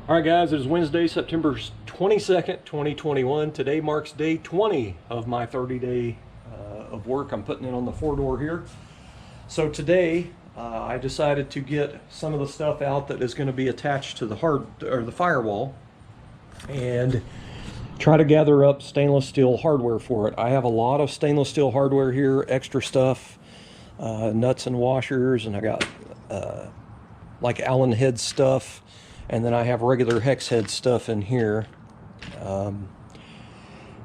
All right, guys, it is Wednesday, September 22nd, 2021. Today marks day 20 of my 30-day of work I'm putting in on the four-door here. So today, I decided to get some of the stuff out that is going to be attached to the the firewall and try to gather up stainless steel hardware for it. I have a lot of stainless steel hardware here, extra stuff, nuts and washers, and I got like Allen head stuff. And then I have regular hex head stuff in here.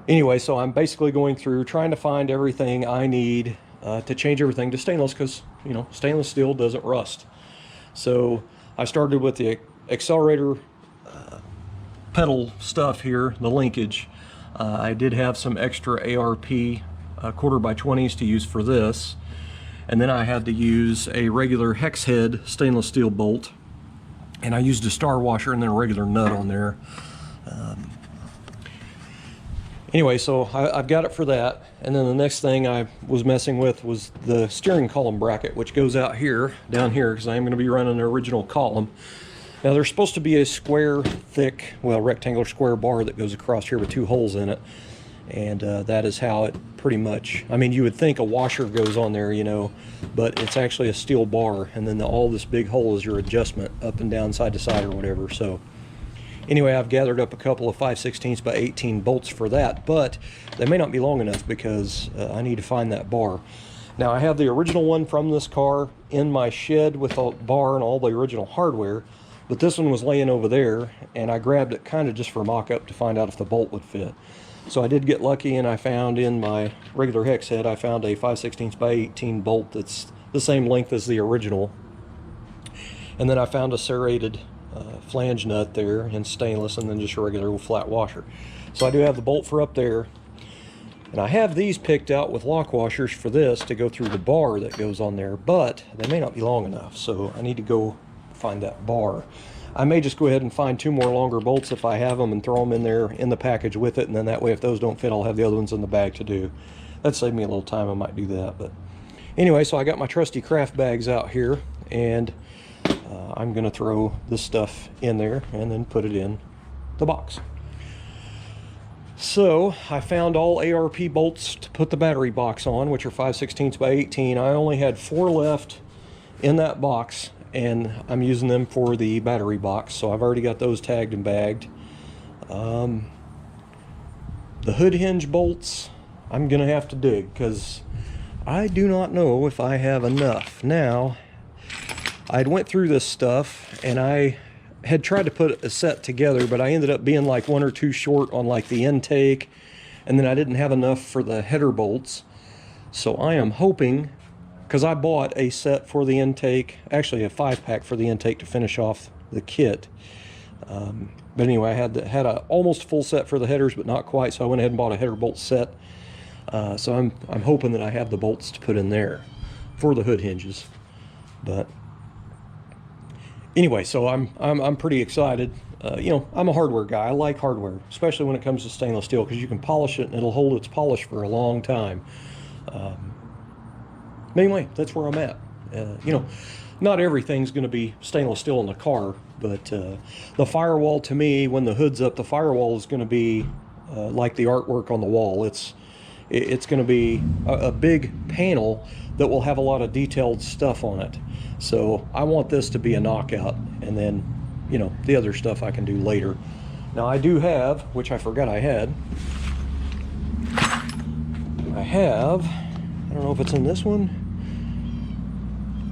Anyway, so I'm basically going through trying to find everything I need to change everything to stainless, because, you know, stainless steel doesn't rust. So I started with the accelerator pedal stuff here, the linkage. I did have some extra ARP 1/4x20s to use for this. And then I had to use a regular hex head stainless steel bolt. And I used a star washer and then a regular nut on there. Anyway, so I've got it for that. And then the next thing I was messing with was the steering column bracket, which goes out here, down here, because I am going to be running an original column. Now there's supposed to be a square, thick, well, rectangular square bar that goes across here with 2 holes in it. And that is how it pretty much, I mean, you would think a washer goes on there, you know, but it's actually a steel bar, and then all this big hole is your adjustment up and down, side to side or whatever. So anyway, I've gathered up a couple of 5/16 by 18 bolts for that, but they may not be long enough because I need to find that bar. Now I have the original one from this car in my shed with a bar and all the original hardware, but this one was laying over there, and I grabbed it kind of just for mock-up to find out if the bolt would fit. So I did get lucky, and I found in my regular hex head, I found a 5/16 by 18 bolt that's the same length as the original. And then I found a serrated flange nut there in stainless, and then just a regular flat washer. So I do have the bolt for up there. And I have these picked out with lock washers for this to go through the bar that goes on there, but they may not be long enough, so I need to go find that bar. I may just go ahead and find 2 more longer bolts if I have them and throw them in there in the package with it, and then that way if those don't fit, I'll have the other ones in the bag to do. That'd save me a little time. I might do that. But anyway, so I got my trusty craft bags out here, and I'm going to throw this stuff in there and then put it in the box. So I found all ARP bolts to put the battery box on, which are 5/16 by 18. I only had 4 left in that box, and I'm using them for the battery box, so I've already got those tagged and bagged. The hood hinge bolts, I'm gonna have to dig, because I do not know if I have enough. Now, I went through this stuff, and I had tried to put a set together, but I ended up being like 1 or 2 short on like the intake, and then I didn't have enough for the header bolts. So I am hoping, because I bought a set for the intake, actually a 5-pack for the intake to finish off the kit. But anyway, I had a almost full set for the headers, but not quite, so I went ahead and bought a header bolt set. So I'm hoping that I have the bolts to put in there for the hood hinges. But anyway, so I'm pretty excited. You know, I'm a hardware guy. I like hardware, especially when it comes to stainless steel, because you can polish it and it'll hold its polish for a long time. Anyway, that's where I'm at. You know, not everything's going to be stainless steel in the car, but the firewall, to me, when the hood's up, the firewall is going to be like the artwork on the wall. It's going to be a big panel that will have a lot of detailed stuff on it. So I want this to be a knockout, and then, you know, the other stuff I can do later. Now I do have, which I forgot I had, I don't know if it's in this one.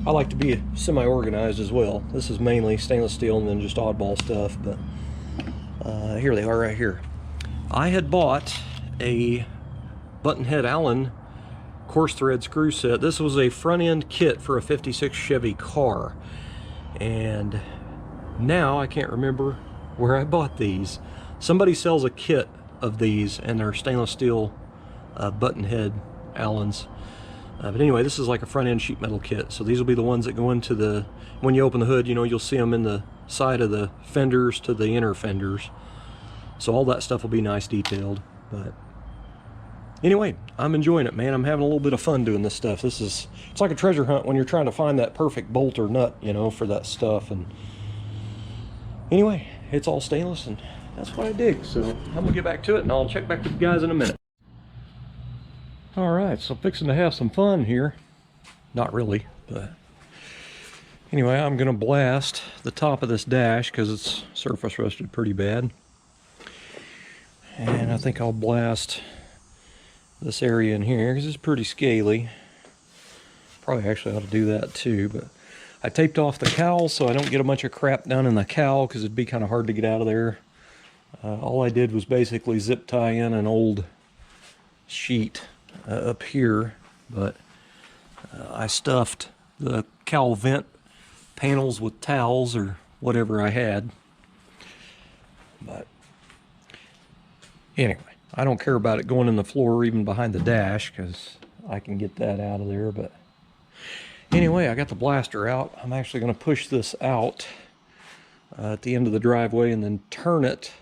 I like to be semi-organized as well. This is mainly stainless steel and then just oddball stuff, but here they are right here. I had bought a button head Allen coarse thread screw set. This was a front end kit for a 56 Chevy car, and now I can't remember where I bought these. Somebody sells a kit of these, and they're stainless steel button head Allens. But anyway, this is like a front end sheet metal kit. So these will be the ones that go into the, when you open the hood, you know, you'll see them in the side of the fenders to the inner fenders. So all that stuff will be nice detailed. But anyway, I'm enjoying it, man. I'm having a little bit of fun doing this stuff. It's like a treasure hunt when you're trying to find that perfect bolt or nut, you know, for that stuff. And anyway, it's all stainless, and that's what I dig. So I'm gonna get back to it, and I'll check back with you guys in a minute. All right, so fixing to have some fun here. Not really, but anyway, I'm gonna blast the top of this dash because it's surface rusted pretty bad. And I think I'll blast this area in here because it's pretty scaly. Probably actually ought to do that too, but I taped off the cowl so I don't get a bunch of crap down in the cowl because it'd be kind of hard to get out of there. All I did was basically zip tie in an old sheet up here, but I stuffed the cowl vent panels with towels or whatever I had. But anyway, I don't care about it going in the floor or even behind the dash because I can get that out of there. But anyway, I got the blaster out. I'm actually going to push this out at the end of the driveway and then turn it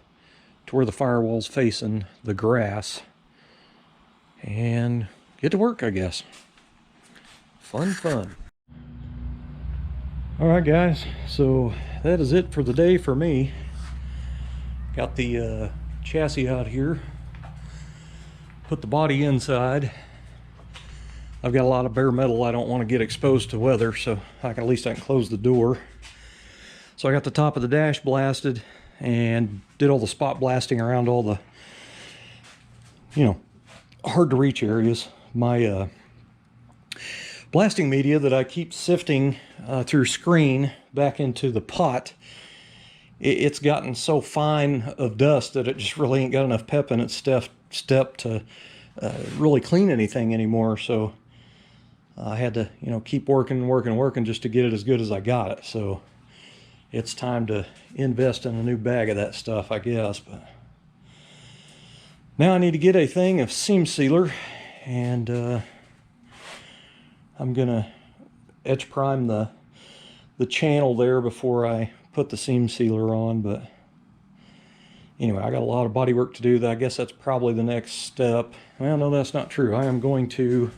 to where the firewall's facing the grass and get to work, I guess. Fun, fun. All right, guys, so that is it for the day for me. Got the chassis out here, put the body inside. I've got a lot of bare metal I don't want to get exposed to weather, so at least I can close the door. So I got the top of the dash blasted and did all the spot blasting around all the, you know, hard to reach areas. My blasting media that I keep sifting through screen back into the pot, it's gotten so fine of dust that it just really ain't got enough pep in its step to really clean anything anymore. So I had to, you know, keep working just to get it as good as I got it. So it's time to invest in a new bag of that stuff, I guess. But now I need to get a thing of seam sealer, and I'm gonna etch prime the channel there before I put the seam sealer on. But anyway, I got a lot of body work to do. I guess that's probably the next step. Well, no, that's not true. I am going to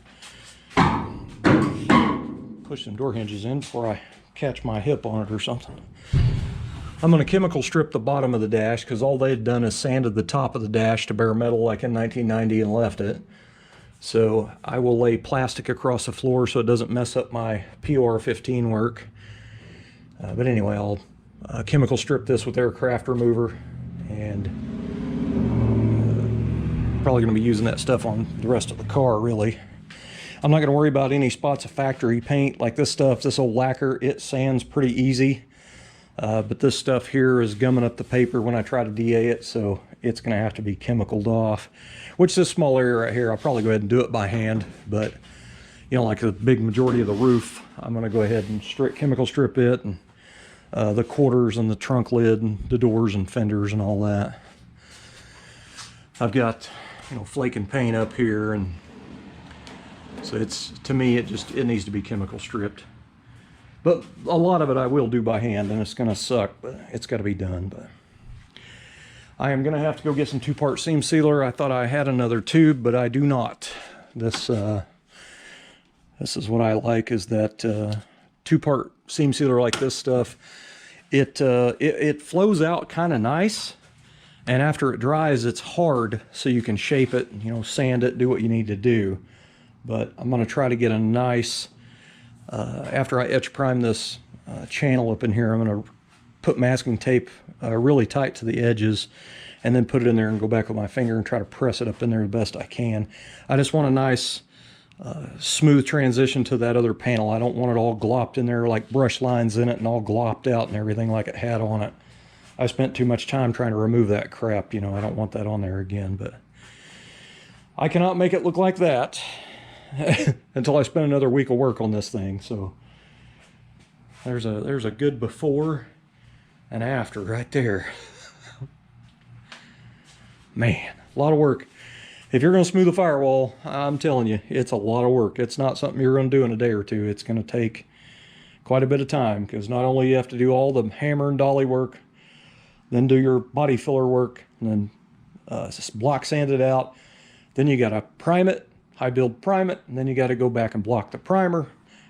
push some door hinges in before I catch my hip on it or something. I'm going to chemical strip the bottom of the dash because all they had done is sanded the top of the dash to bare metal like in 1990 and left it. So I will lay plastic across the floor so it doesn't mess up my POR15 work. But anyway, I'll chemical strip this with aircraft remover, and probably going to be using that stuff on the rest of the car, really. I'm not going to worry about any spots of factory paint like this stuff. This old lacquer, it sands pretty easy. But this stuff here is gumming up the paper when I try to DA it, so it's going to have to be chemicaled off. Which this small area right here, I'll probably go ahead and do it by hand. But, you know, like the big majority of the roof, I'm going to go ahead and chemical strip it, and the quarters and the trunk lid and the doors and fenders and all that. I've got, you know, flaking paint up here, and so it's, to me, it needs to be chemical stripped. But a lot of it I will do by hand, and it's going to suck, but it's got to be done. But I am going to have to go get some 2-part seam sealer. I thought I had another tube, but I do not. This is what I like, is that 2-part seam sealer like this stuff. It flows out kind of nice, and after it dries, it's hard, so you can shape it, you know, sand it, do what you need to do. But I'm going to try to get a nice, after I etch prime this channel up in here, I'm going to put masking tape really tight to the edges, and then put it in there and go back with my finger and try to press it up in there the best I can. I just want a nice smooth transition to that other panel. I don't want it all glopped in there, like brush lines in it and all glopped out and everything like it had on it. I spent too much time trying to remove that crap, you know. I don't want that on there again, but I cannot make it look like that until I spend another week of work on this thing. So there's a good before and after right there. Man, a lot of work. If you're going to smooth a firewall, I'm telling you, it's a lot of work. It's not something you're going to do in a day or two. It's going to take quite a bit of time, because not only you have to do all the hammer and dolly work, then do your body filler work, and then just block sand it out. Then you got to prime it, high build prime it, and then you got to go back and block the primer,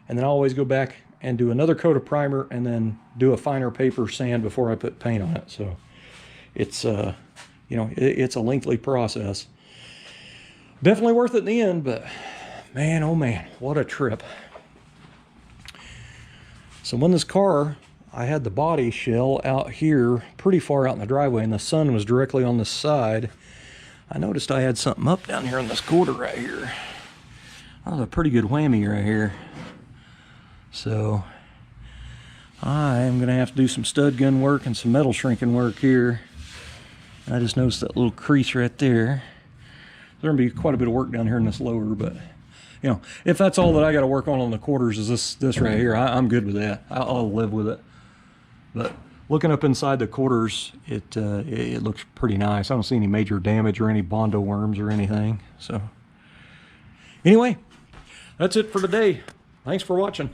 and then always go back and do another coat of primer, and then do a finer paper sand before I put paint on it. So it's you know, it's a lengthy process. Definitely worth it in the end, but man, oh man, what a trip. So when this car, I had the body shell out here pretty far out in the driveway, and the sun was directly on this side. I noticed I had something up down here on this quarter right here. That was a pretty good whammy right here. So I am gonna have to do some stud gun work and some metal shrinking work here. I just noticed that little crease right there. There's gonna be quite a bit of work down here in this lower, but you know, if that's all that I got to work on the quarters is this right here, I'm good with that. I'll live with it. But looking up inside the quarters, it looks pretty nice. I don't see any major damage or any Bondo worms or anything. So anyway, that's it for today. Thanks for watching.